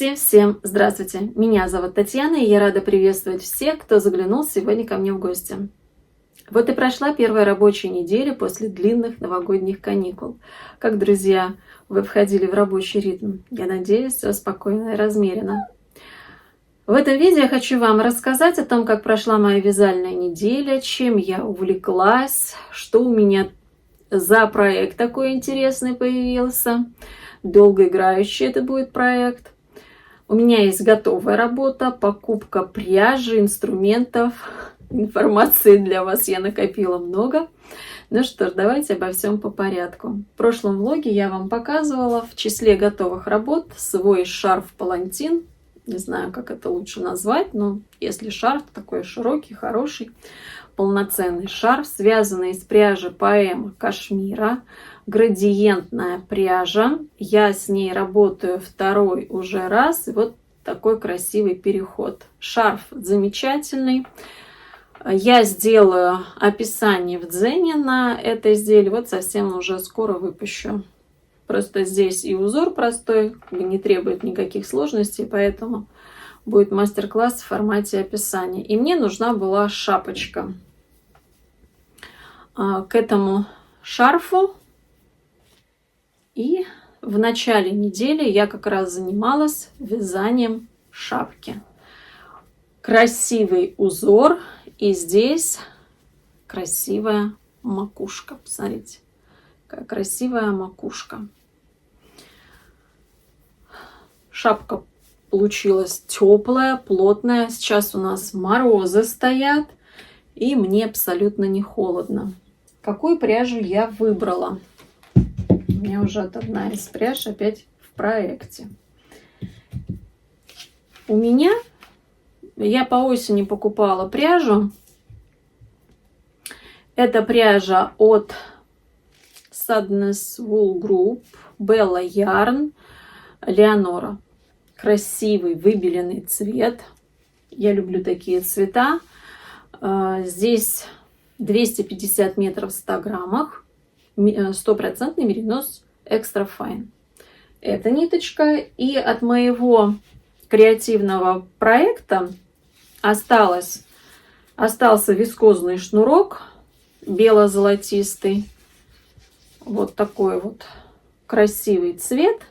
Всем здравствуйте! Меня зовут Татьяна, и я рада приветствовать всех, кто заглянул сегодня ко мне в гости. Вот и прошла первая рабочая неделя после длинных новогодних каникул. Как, друзья, вы входили в рабочий ритм? Я надеюсь, все спокойно и размеренно. В этом видео я хочу вам рассказать о том, как прошла моя вязальная неделя, чем я увлеклась, что у меня за проект такой интересный появился. Долгоиграющий это будет проект. У меня есть готовая работа, покупка пряжи, инструментов, информации для вас я накопила много. Ну что ж, давайте обо всем по порядку. В прошлом влоге я вам показывала в числе готовых работ свой шарф-палантин. Не знаю, как это лучше назвать, но если шарф такой широкий, хороший, полноценный шарф, связанный из пряжи поэма кашмира, градиентная пряжа. Я с ней работаю второй уже раз. И вот такой красивый переход. Шарф замечательный. Я сделаю описание в Дзене на это изделие. Вот совсем уже скоро выпущу. Просто здесь и узор простой, не требует никаких сложностей, поэтому будет мастер-класс в формате описания. И мне нужна была шапочка к этому шарфу. И в начале недели я как раз занималась вязанием шапки. Красивый узор, и здесь красивая макушка. Посмотрите, какая красивая макушка. Шапка получилась теплая, плотная. Сейчас у нас морозы стоят, и мне абсолютно не холодно. Какую пряжу я выбрала? У меня уже одна из пряж опять в проекте. Я по осени покупала пряжу. Это пряжа от Sadness Wool Group, Bella Yarn, Leonora. Красивый выбеленный цвет. Я люблю такие цвета. Здесь 250 метров в 100 граммах. 100% меринос экстра файн. Это ниточка. И от моего креативного проекта остался вискозный шнурок бело-золотистый. Вот такой вот красивый цвет.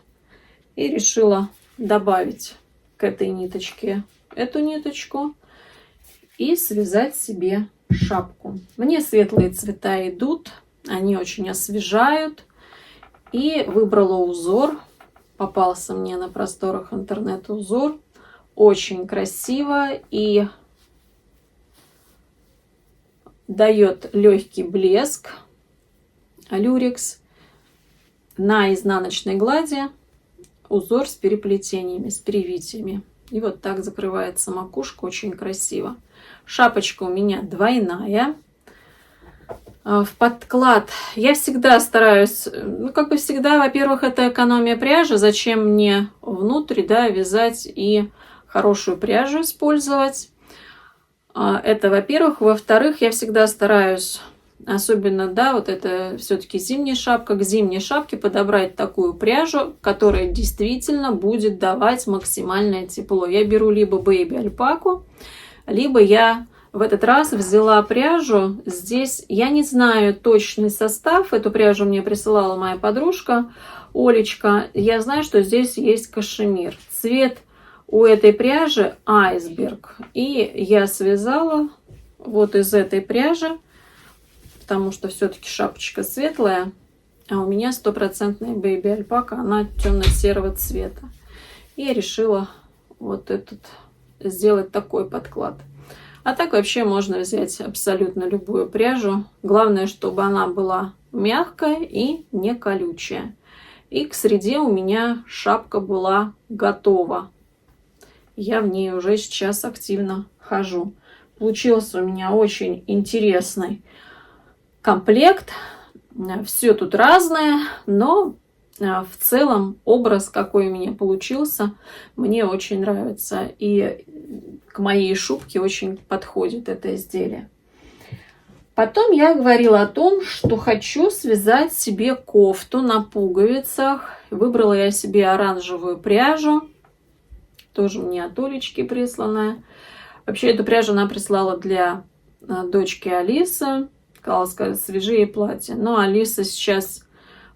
И решила добавить к этой ниточке эту ниточку и связать себе шапку. Мне светлые цвета идут, они очень освежают. И выбрала узор. Попался мне на просторах интернета узор. Очень красиво и дает легкий блеск. Люрекс. На изнаночной глади узор с переплетениями, с перевитиями. И вот так закрывается макушка, очень красиво. Шапочка у меня двойная. В подклад я всегда стараюсь, во-первых, это экономия пряжи. Зачем мне внутрь, вязать и хорошую пряжу использовать? Это, во-первых. Во-вторых, я всегда стараюсь, особенно, вот это все-таки зимняя шапка, к зимней шапке подобрать такую пряжу, которая действительно будет давать максимальное тепло. Я беру либо бэйби альпаку, либо я в этот раз взяла пряжу. Здесь я не знаю точный состав. Эту пряжу мне присылала моя подружка Олечка. Я знаю, что здесь есть кашемир. Цвет у этой пряжи айсберг. И я связала вот из этой пряжи, потому что все-таки шапочка светлая, а у меня 100% бэйби альпака, она темно-серого цвета. И я решила сделать такой подклад. А так вообще можно взять абсолютно любую пряжу. Главное, чтобы она была мягкая и не колючая. И к среде у меня шапка была готова. Я в ней уже сейчас активно хожу. Получился у меня очень интересный комплект. Все тут разное, но в целом образ, какой у меня получился, мне очень нравится. И к моей шубке очень подходит это изделие. Потом я говорила о том, что хочу связать себе кофту на пуговицах. Выбрала я себе оранжевую пряжу. тоже мне от Олечки присланная. Вообще, эту пряжу она прислала для дочки Алисы. Сказала, свяжи ей платье. Но Алиса сейчас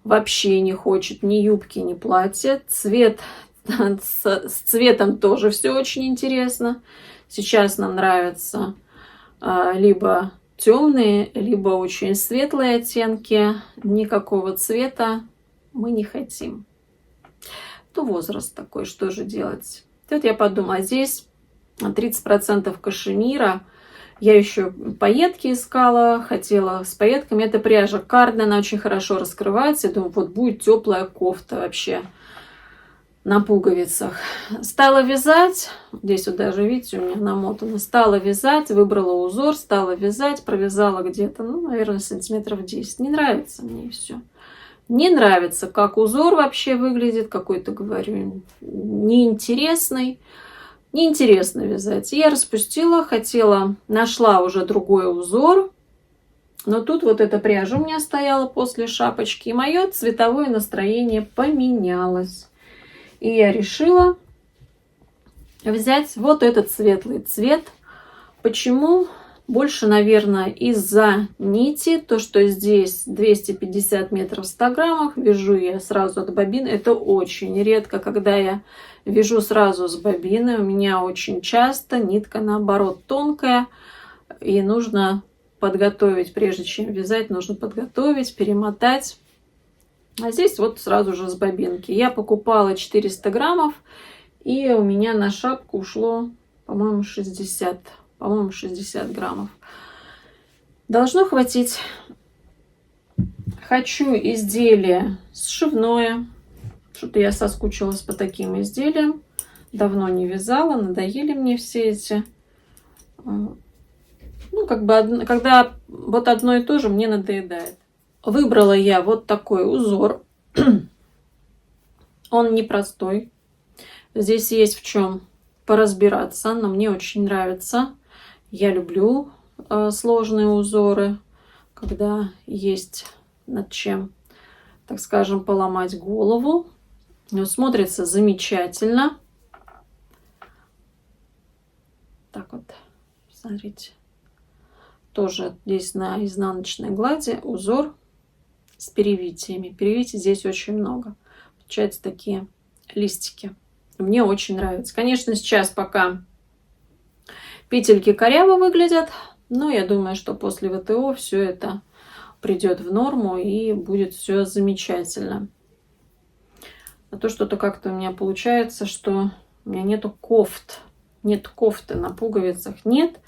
вообще не хочет ни юбки, ни платья. Цвет, с цветом тоже все очень интересно. Сейчас нам нравятся либо темные, либо очень светлые оттенки. Никакого цвета мы не хотим. То возраст такой, что же делать? Тут я подумала, здесь 30% кашемира. Я еще пайетки искала, хотела с пайетками. Это пряжа Карден, она очень хорошо раскрывается. Я думаю, вот будет теплая кофта вообще на пуговицах. Стала вязать. Здесь вот даже, видите, у меня намотано. Стала вязать, выбрала узор, стала вязать. Провязала где-то, ну, наверное, сантиметров 10. Не нравится мне и все. Не нравится, как узор вообще выглядит. Какой-то, говорю, неинтересный. Неинтересно вязать. Я распустила, нашла уже другой узор. Но тут вот эта пряжа у меня стояла после шапочки. И мое цветовое настроение поменялось. И я решила взять вот этот светлый цвет. Почему? Больше, наверное, из-за нити. То, что здесь 250 метров в 100 граммах. Вяжу я сразу от бобины. Это очень редко, когда я вяжу сразу с бобины. У меня очень часто нитка, наоборот, тонкая. И нужно подготовить, прежде чем вязать, нужно подготовить, перемотать. А здесь вот сразу же с бобинки. Я покупала 400 граммов. И у меня на шапку ушло, по-моему, 60 граммов. Должно хватить. Хочу изделие сшивное. Что-то я соскучилась по таким изделиям. Давно не вязала, надоели мне все эти. Ну, как бы, когда вот одно и то же, мне надоедает. Выбрала я вот такой узор. Он непростой. Здесь есть в чем поразбираться, но мне очень нравится. Я люблю сложные узоры, когда есть над чем, так скажем, поломать голову. Но смотрится замечательно. Так вот, смотрите. Тоже здесь на изнаночной глади узор с перевитиями. Перевитий здесь очень много. Получаются такие листики. Мне очень нравится. Конечно, сейчас пока петельки коряво выглядят, но я думаю, что после ВТО все это придет в норму и будет все замечательно. А то что-то как-то у меня получается, что у меня нету кофт. Нет кофты на пуговицах, нет.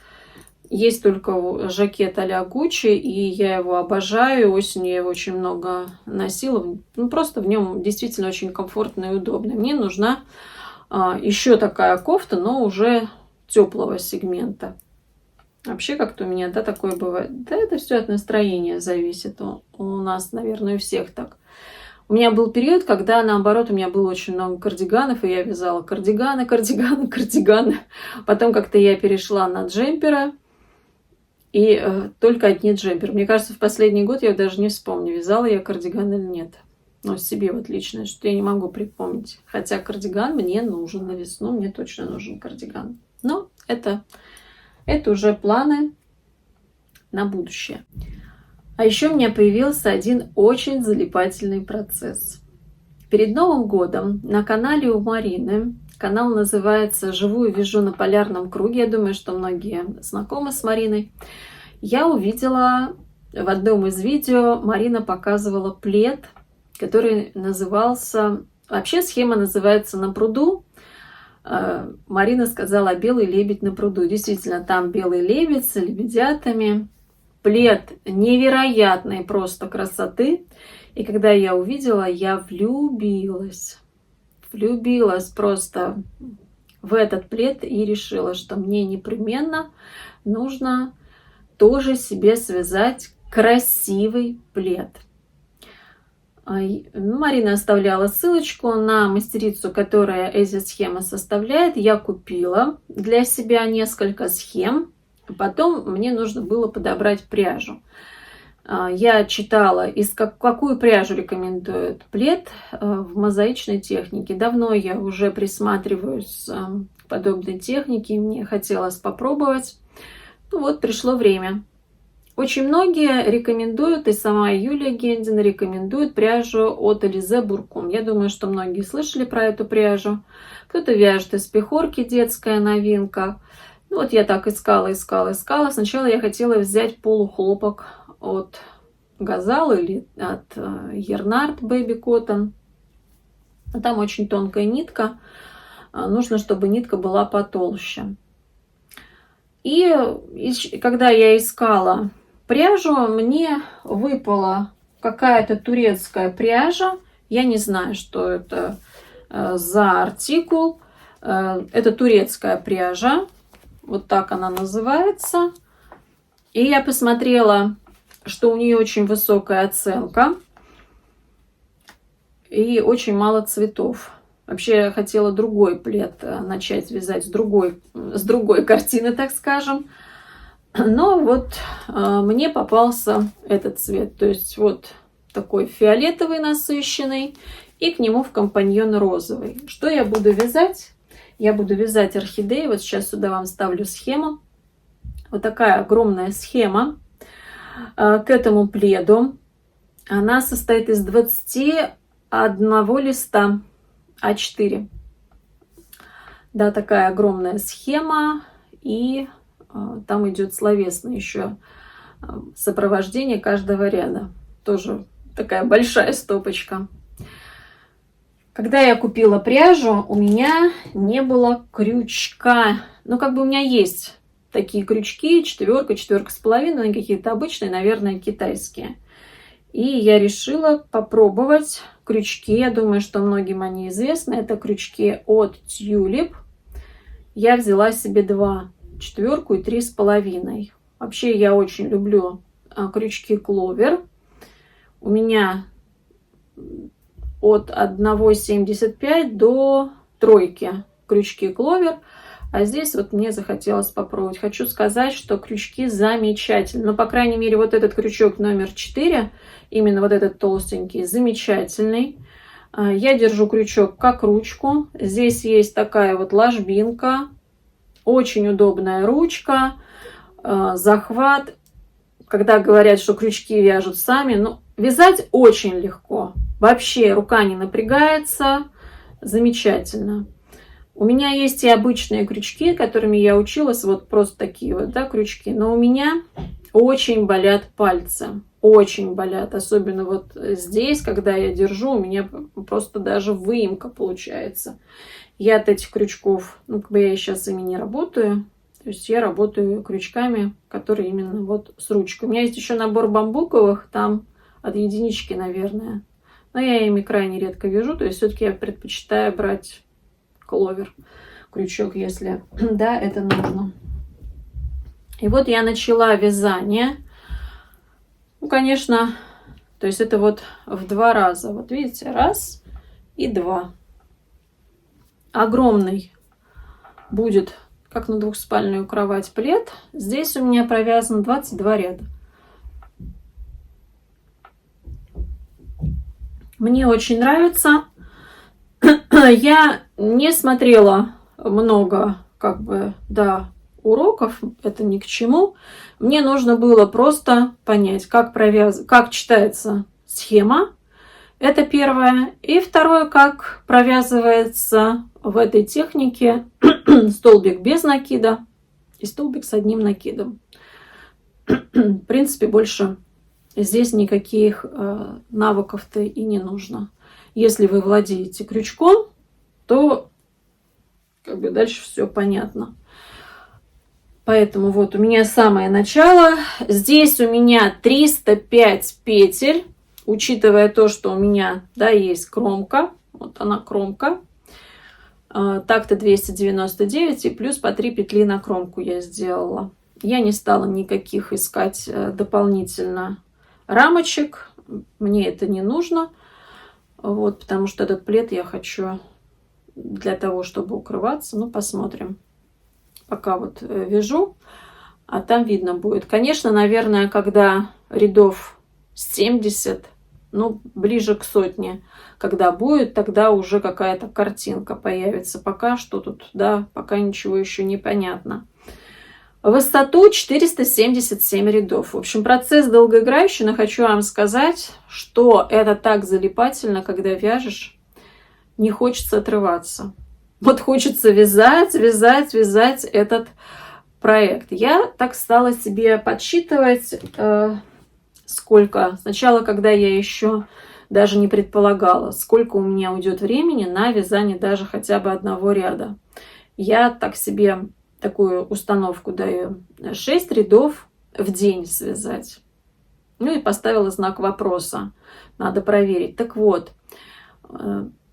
Есть только жакет а-ля Гуччи, и я его обожаю. Осенью я его очень много носила. Ну, просто в нем действительно очень комфортно и удобно. Мне нужна еще такая кофта, но уже теплого сегмента. Вообще как-то у меня, да, такое бывает. Да, это все от настроения зависит. У нас, наверное, у всех так. У меня был период, когда, наоборот, у меня было очень много кардиганов, и я вязала кардиганы. Потом как-то я перешла на джемперы. И только одни джемперы. Мне кажется, в последний год я даже не вспомню, вязала я кардиган или нет. Но себе вот лично, что я не могу припомнить. Хотя кардиган мне нужен на весну, мне точно нужен кардиган. Но это уже планы на будущее. А еще у меня появился один очень залипательный процесс. Перед Новым годом на канале у Марины, канал называется «Живую вяжу на полярном круге», я думаю, что многие знакомы с Мариной, я увидела в одном из видео, Марина показывала плед, который назывался, вообще схема называется «На пруду». Марина сказала «Белый лебедь на пруду». Действительно, там белый лебедь с лебедятами. Плед невероятной просто красоты. И когда я увидела, я влюбилась. Влюбилась просто в этот плед и решила, что мне непременно нужно тоже себе связать красивый плед. Марина оставляла ссылочку на мастерицу, которая эти схемы составляет. Я купила для себя несколько схем. Потом мне нужно было подобрать пряжу. Я читала, какую пряжу рекомендует плед в мозаичной технике. Давно я уже присматриваюсь к подобной технике, мне хотелось попробовать. Ну вот, пришло время. Очень многие рекомендуют, и сама Юлия Гендина рекомендует пряжу от Элизе Буркун. Я думаю, что многие слышали про эту пряжу. Кто-то вяжет из пехорки, детская новинка. Ну вот я так искала. Сначала я хотела взять полухлопок от Газал или от Ернард Baby Cotton. Там очень тонкая нитка. Нужно, чтобы нитка была потолще. И когда я искала пряжу, мне выпала какая-то турецкая пряжа. Я не знаю, что это за артикул. Это турецкая пряжа. Вот так она называется. И я посмотрела, что у нее очень высокая оценка. И очень мало цветов. Вообще я хотела другой плед начать вязать с другой картины, так скажем. Но вот мне попался этот цвет. То есть вот такой фиолетовый насыщенный. И к нему в компаньон розовый. Что я буду вязать? Я буду вязать орхидеи. Вот сейчас сюда вам ставлю схему. Вот такая огромная схема к этому пледу. Она состоит из 21 листа А4. Да, такая огромная схема. И там идет словесное еще сопровождение каждого ряда. Тоже такая большая стопочка. Когда я купила пряжу, у меня не было крючка. Ну, как бы у меня есть такие крючки, 4, 4,5, какие-то обычные, наверное, китайские. И я решила попробовать крючки. Я думаю, что многим они известны. Это крючки от Tulip. Я взяла себе 2, 4 и 3,5. Вообще я очень люблю крючки Clover. У меня от 1,75 до 3 крючки Clover. А здесь вот мне захотелось попробовать. Хочу сказать, что крючки замечательные. Ну, по крайней мере, вот этот крючок номер 4, именно вот этот толстенький, замечательный. Я держу крючок как ручку. Здесь есть такая вот ложбинка. Очень удобная ручка. Захват. Когда говорят, что крючки вяжут сами, ну, вязать очень легко. Вообще рука не напрягается. Замечательно. У меня есть и обычные крючки, которыми я училась, вот просто такие вот, да, крючки. Но у меня очень болят пальцы, очень болят. Особенно вот здесь, когда я держу, у меня просто даже выемка получается. Я от этих крючков, ну, как бы я сейчас ими не работаю. То есть я работаю крючками, которые именно вот с ручкой. У меня есть еще набор бамбуковых, там от единички, наверное. Но я ими крайне редко вяжу, то есть все-таки я предпочитаю брать Clover крючок, если да, это нужно. И вот я начала вязание. Ну, конечно, то есть это вот в 2 раза. Вот видите, 1 и 2. Огромный будет, как на двухспальную кровать, плед. Здесь у меня провязано 22 ряда. Мне очень нравится. Я не смотрела много, как бы, да, уроков, это ни к чему. Мне нужно было просто понять, как читается схема. Это первое. И второе, как провязывается в этой технике столбик без накида и столбик с одним накидом. В принципе, больше здесь никаких навыков-то и не нужно. Если вы владеете крючком, то как бы дальше все понятно. Поэтому вот у меня самое начало. Здесь у меня 305 петель, учитывая то, что у меня, да, есть кромка. Вот она кромка. Так-то 299 и плюс по 3 петли на кромку я сделала. Я не стала никаких искать дополнительно рамочек. Мне это не нужно. Вот, потому что этот плед я хочу для того, чтобы укрываться. Ну, посмотрим. Пока вот вяжу, а там видно будет. Конечно, наверное, когда рядов 70, ну, ближе к 100. Когда будет, тогда уже какая-то картинка появится. Пока что тут, да, пока ничего еще не понятно. Высоту 477 рядов. В общем, процесс долгоиграющий, но хочу вам сказать, что это так залипательно, когда вяжешь, не хочется отрываться. Вот хочется вязать, вязать, вязать этот проект. Я так стала себе подсчитывать, сколько. Сначала, когда я еще даже не предполагала, сколько у меня уйдет времени на вязание даже хотя бы одного ряда. Я так себе такую установку даю: 6 рядов в день связать. Ну и поставила знак вопроса. Надо проверить. Так вот,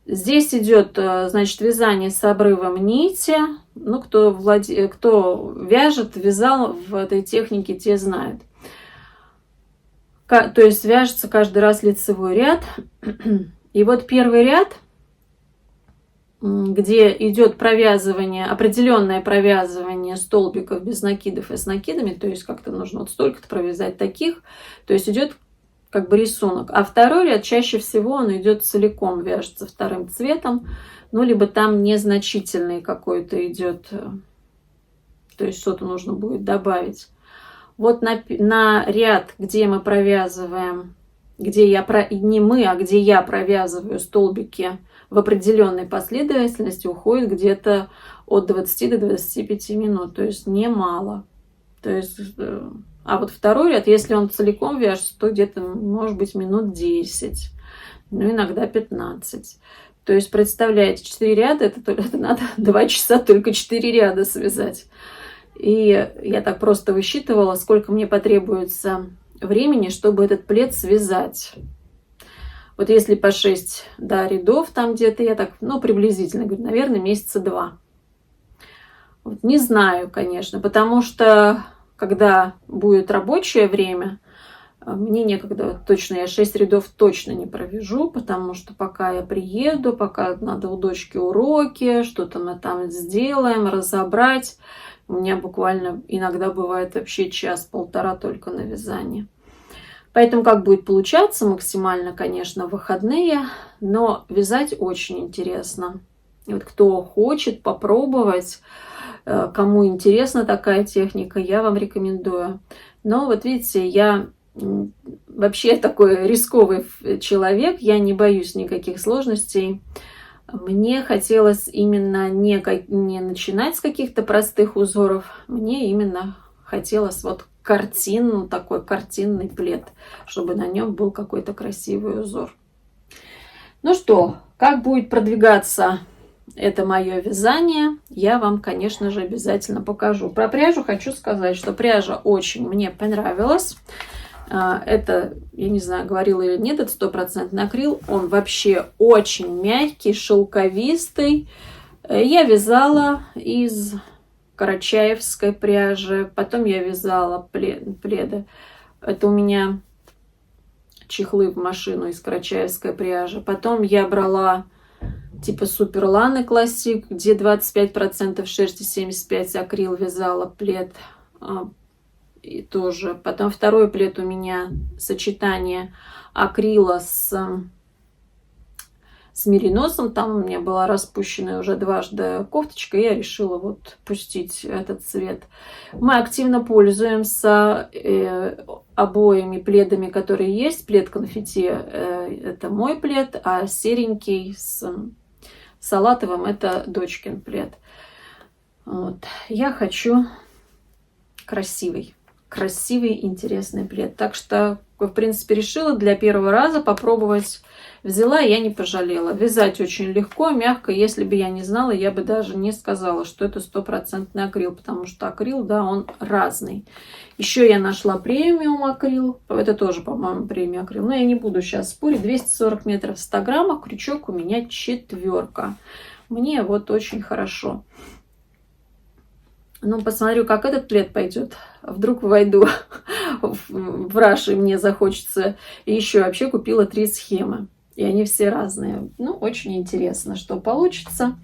здесь идет, значит, вязание с обрывом нити. Ну, кто вяжет, вязал в этой технике, те знают. То есть вяжется каждый раз лицевой ряд. И вот первый ряд, где идет провязывание, определенное провязывание столбиков без накидов и с накидами, то есть как-то нужно вот столько-то провязать таких, то есть идет как бы рисунок. А второй ряд чаще всего он идет целиком, вяжется вторым цветом, ну либо там незначительный какой-то идет, то есть что-то нужно будет добавить. Вот на ряд, где мы провязываем, где я провязываю столбики в определенной последовательности, уходит где-то от 20 до 25 минут, то есть немало. То есть, а вот второй ряд, если он целиком вяжется, то где-то может быть минут 10, ну иногда 15. То есть, представляете, 4 ряда, это надо 2 часа только 4 ряда связать. И я так просто высчитывала, сколько мне потребуется времени, чтобы этот плед связать. Вот если по 6 рядов там где-то, я так, ну, приблизительно говорю, наверное, месяца 2. Вот, не знаю, конечно, потому что, когда будет рабочее время, мне некогда, точно, я 6 рядов точно не провяжу, потому что пока я приеду, пока надо у дочки уроки, что-то мы там сделаем, разобрать, у меня буквально иногда бывает вообще час-полтора только на вязание. Поэтому как будет получаться, максимально, конечно, в выходные, но вязать очень интересно. И вот кто хочет попробовать, кому интересна такая техника, я вам рекомендую. Но вот видите, я вообще такой рисковый человек, я не боюсь никаких сложностей. Мне хотелось именно не начинать с каких-то простых узоров, мне именно хотелось вот такой картинный плед, чтобы на нем был какой-то красивый узор. Ну что, как будет продвигаться это мое вязание, я вам, конечно же, обязательно покажу. Про пряжу хочу сказать, что пряжа очень мне понравилась. Это, я не знаю, говорила или нет, это 100% акрил. Он вообще очень мягкий, шелковистый. Я вязала из карачаевской пряжи. Потом я вязала пледы. Это у меня чехлы в машину из карачаевской пряжи. Потом я брала типа Суперланы Классик, где 25% шерсти, 75% акрил, вязала плед. И тоже. Потом второй плед у меня сочетание акрила с мериносом. Там у меня была распущенная уже дважды кофточка. Я решила вот пустить этот цвет. Мы активно пользуемся обоими пледами, которые есть. Плед конфетти это мой плед, а серенький с салатовым это дочкин плед. Вот. Я хочу красивый, интересный плед. Так что, в принципе, решила для первого раза попробовать. Взяла, я не пожалела. Вязать очень легко, мягко. Если бы я не знала, я бы даже не сказала, что это 100% акрил, потому что акрил, да, он разный. Еще я нашла премиум акрил. Это тоже, по-моему, премиум акрил. Но я не буду сейчас спорить. 240 метров в 100 граммах. Крючок у меня 4. Мне вот очень хорошо. Ну, посмотрю, как этот плед пойдет. Вдруг войду в раш, и мне захочется. И еще вообще купила 3 схемы. И они все разные. Ну, очень интересно, что получится.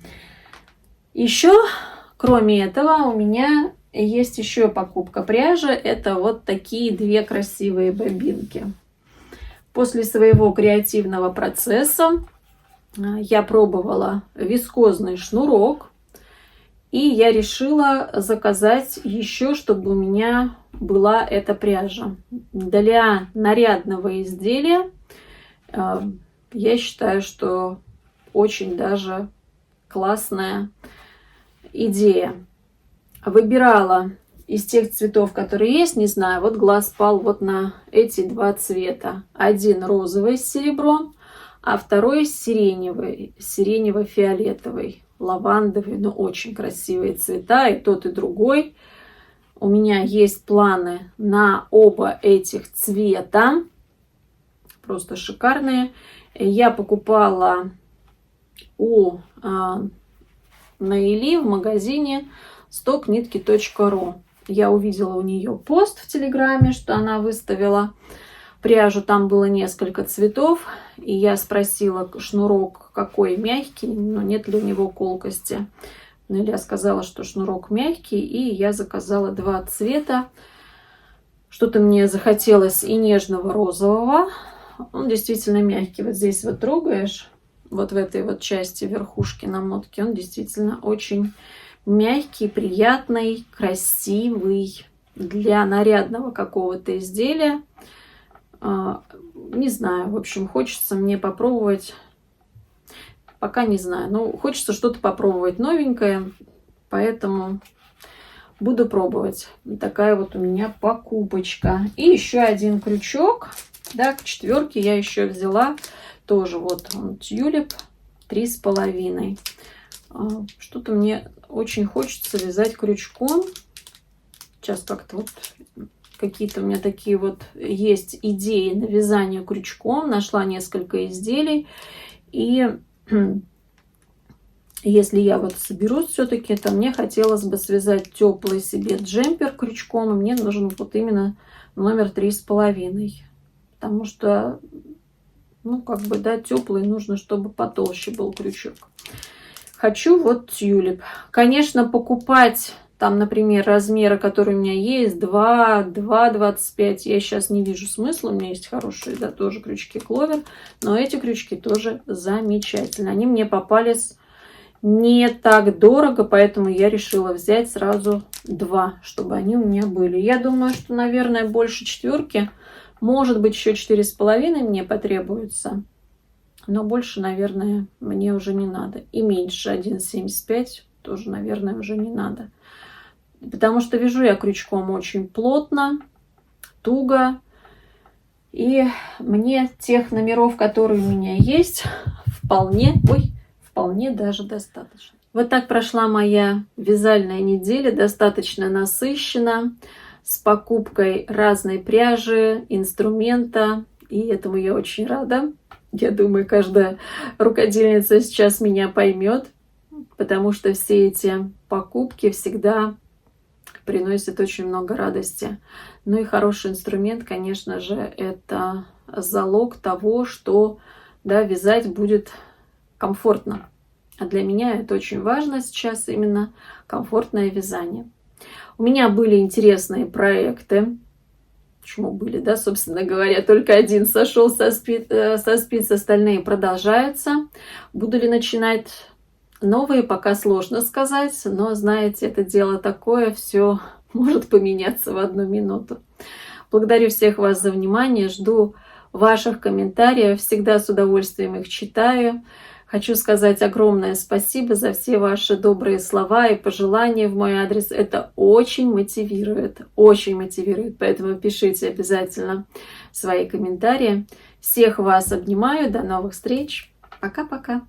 Еще, кроме этого, у меня есть еще покупка пряжи. Это вот такие 2 красивые бобинки. После своего креативного процесса я пробовала вискозный шнурок, и я решила заказать еще, чтобы у меня была эта пряжа. Для нарядного изделия я считаю, что очень даже классная идея. Выбирала из тех цветов, которые есть, не знаю, вот глаз пал вот на эти два цвета. Один розовый с серебром, а второй сиреневый, сиренево-фиолетовый, лавандовый, но очень красивые цвета, и тот, и другой. У меня есть планы на оба этих цвета, просто шикарные. Я покупала у Наили в магазине stocknitki.ru. Я увидела у нее пост в Телеграме, что она выставила пряжу. Там было несколько цветов. И я спросила, шнурок какой мягкий, но нет ли у него колкости. Наиля сказала, что шнурок мягкий. И я заказала два цвета. Что-то мне захотелось и нежного розового. Он действительно мягкий. Вот здесь вот трогаешь, вот в этой вот части верхушки намотки, он действительно очень мягкий, приятный, красивый для нарядного какого-то изделия. Не знаю, в общем, хочется мне попробовать, пока не знаю, но хочется что-то попробовать новенькое, поэтому буду пробовать. Такая вот у меня покупочка. И еще один крючок, да, к четверке я еще взяла тоже вот он, тюлип 3,5. Что-то мне очень хочется вязать крючком. Сейчас как-то вот какие-то у меня такие вот есть идеи на вязание крючком. Нашла несколько изделий. И если я вот соберусь все-таки, то мне хотелось бы связать теплый себе джемпер крючком. И мне нужен вот именно номер 3,5. Потому что, ну, как бы, да, теплый, нужно, чтобы потолще был крючок. Хочу вот тюлип. Конечно, покупать там, например, размеры, которые у меня есть, 2,25, я сейчас не вижу смысла. У меня есть хорошие, да, тоже крючки кловер, но эти крючки тоже замечательные. Они мне попались не так дорого, поэтому я решила взять сразу два, чтобы они у меня были. Я думаю, что, наверное, больше четверки, может быть, еще 4,5 мне потребуется. Но больше, наверное, мне уже не надо. И меньше 1,75 тоже, наверное, уже не надо. Потому что вяжу я крючком очень плотно, туго. И мне тех номеров, которые у меня есть, вполне даже достаточно. Вот так прошла моя вязальная неделя. Достаточно насыщена. С покупкой разной пряжи, инструмента. И этому я очень рада. Я думаю, каждая рукодельница сейчас меня поймет, потому что все эти покупки всегда приносят очень много радости. Ну и хороший инструмент, конечно же, это залог того, что, да, вязать будет комфортно. А для меня это очень важно сейчас, именно комфортное вязание. У меня были интересные проекты. Почему были, да, собственно говоря, только один сошел со спиц, остальные продолжаются. Буду ли начинать новые, пока сложно сказать, но, знаете, это дело такое, все может поменяться в одну минуту. Благодарю всех вас за внимание, жду ваших комментариев, всегда с удовольствием их читаю. Хочу сказать огромное спасибо за все ваши добрые слова и пожелания в мой адрес. Это очень мотивирует, поэтому пишите обязательно свои комментарии. Всех вас обнимаю, до новых встреч, пока-пока.